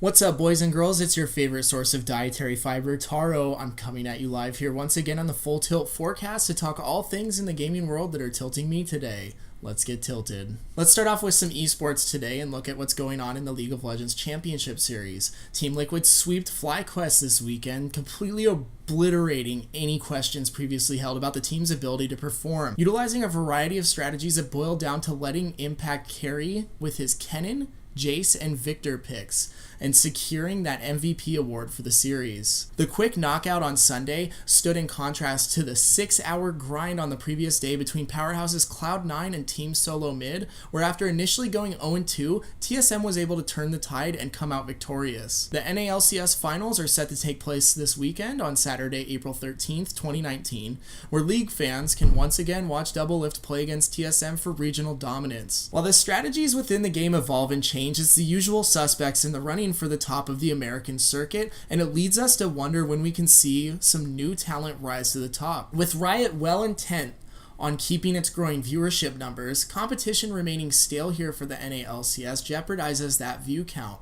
What's up, boys and girls? It's your favorite source of dietary fiber, Taro. I'm coming at you live here once again on the Full Tilt forecast to talk all things in the gaming world that are tilting me today. Let's get tilted. Let's start off with some esports today and look at what's going on in the League of Legends Championship Series. Team Liquid sweeped FlyQuest this weekend, completely obliterating any questions previously held about the team's ability to perform, utilizing a variety of strategies that boiled down to letting Impact carry with his Kennen, Jace, and Victor picks, and securing that MVP award for the series. The quick knockout on Sunday stood in contrast to the 6-hour grind on the previous day between powerhouses Cloud9 and Team Solo Mid, where after initially going 0-2, TSM was able to turn the tide and come out victorious. The NALCS finals are set to take place this weekend on Saturday, April 13th, 2019, where League fans can once again watch Doublelift play against TSM for regional dominance. While the strategies within the game evolve and change, it's the usual suspects in the running for the top of the American circuit, and it leads us to wonder when we can see some new talent rise to the top. With Riot well intent on keeping its growing viewership numbers, competition remaining stale here for the NALCS jeopardizes that view count.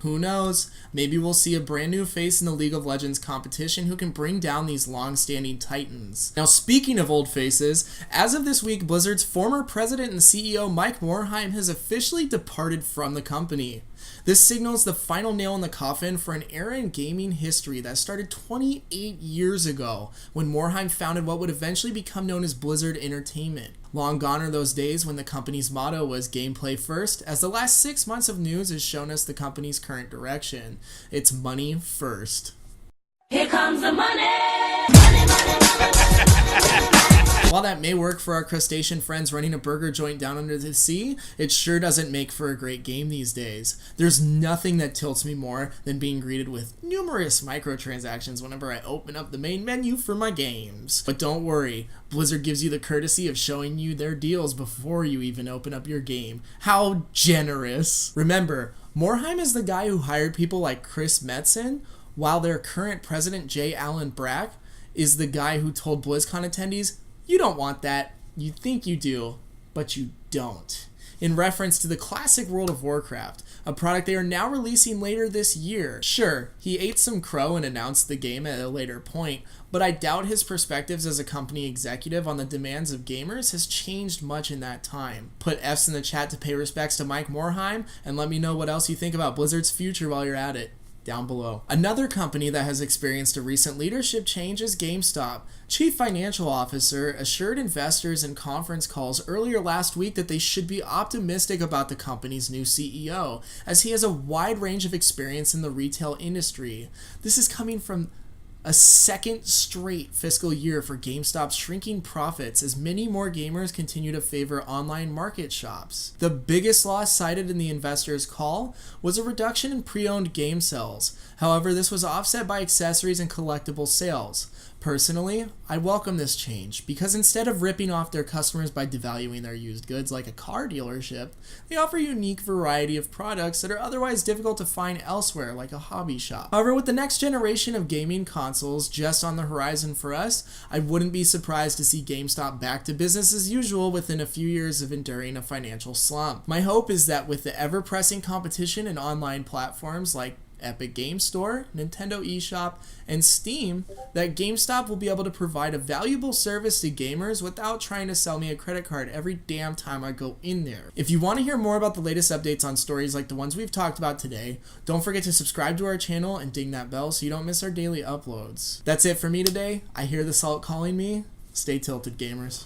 Who knows? Maybe we'll see a brand new face in the League of Legends competition who can bring down these long-standing titans. Now, speaking of old faces, as of this week, Blizzard's former president and CEO Mike Morhaime has officially departed from the company. This signals the final nail in the coffin for an era in gaming history that started 28 years ago when Morhaime founded what would eventually become known as Blizzard Entertainment. Long gone are those days when the company's motto was gameplay first, as the last 6 months of news has shown us the company's current direction. It's money first. Here comes the money! Money, money, money! While that may work for our crustacean friends running a burger joint down under the sea, it sure doesn't make for a great game these days. There's nothing that tilts me more than being greeted with numerous microtransactions whenever I open up the main menu for my games. But don't worry, Blizzard gives you the courtesy of showing you their deals before you even open up your game. How generous! Remember, Morhaime is the guy who hired people like Chris Metzen, while their current president, J. Allen Brack, is the guy who told BlizzCon attendees, "You don't want that. You think you do, but you don't." In reference to the classic World of Warcraft, a product they are now releasing later this year. Sure, he ate some crow and announced the game at a later point, but I doubt his perspectives as a company executive on the demands of gamers has changed much in that time. Put F's in the chat to pay respects to Mike Morhaime, and let me know what else you think about Blizzard's future while you're at it down below. Another company that has experienced a recent leadership change is Gamestop. Chief Financial Officer assured investors in conference calls earlier last week that they should be optimistic about the company's new CEO, as he has a wide range of experience in the retail industry. This is coming from a second straight fiscal year for GameStop's shrinking profits as many more gamers continue to favor online market shops. The biggest loss cited in the investors' call was a reduction in pre-owned game sales. However, this was offset by accessories and collectible sales. Personally, I welcome this change because instead of ripping off their customers by devaluing their used goods like a car dealership, they offer a unique variety of products that are otherwise difficult to find elsewhere like a hobby shop. However, with the next generation of gaming consoles just on the horizon for us, I wouldn't be surprised to see GameStop back to business as usual within a few years of enduring a financial slump. My hope is that with the ever-pressing competition in online platforms like Epic Game Store, Nintendo eShop, and Steam, that GameStop will be able to provide a valuable service to gamers without trying to sell me a credit card every damn time I go in there. If you want to hear more about the latest updates on stories like the ones we've talked about today, don't forget to subscribe to our channel and ding that bell so you don't miss our daily uploads. That's it for me today. I hear the salt calling me. Stay tilted, gamers.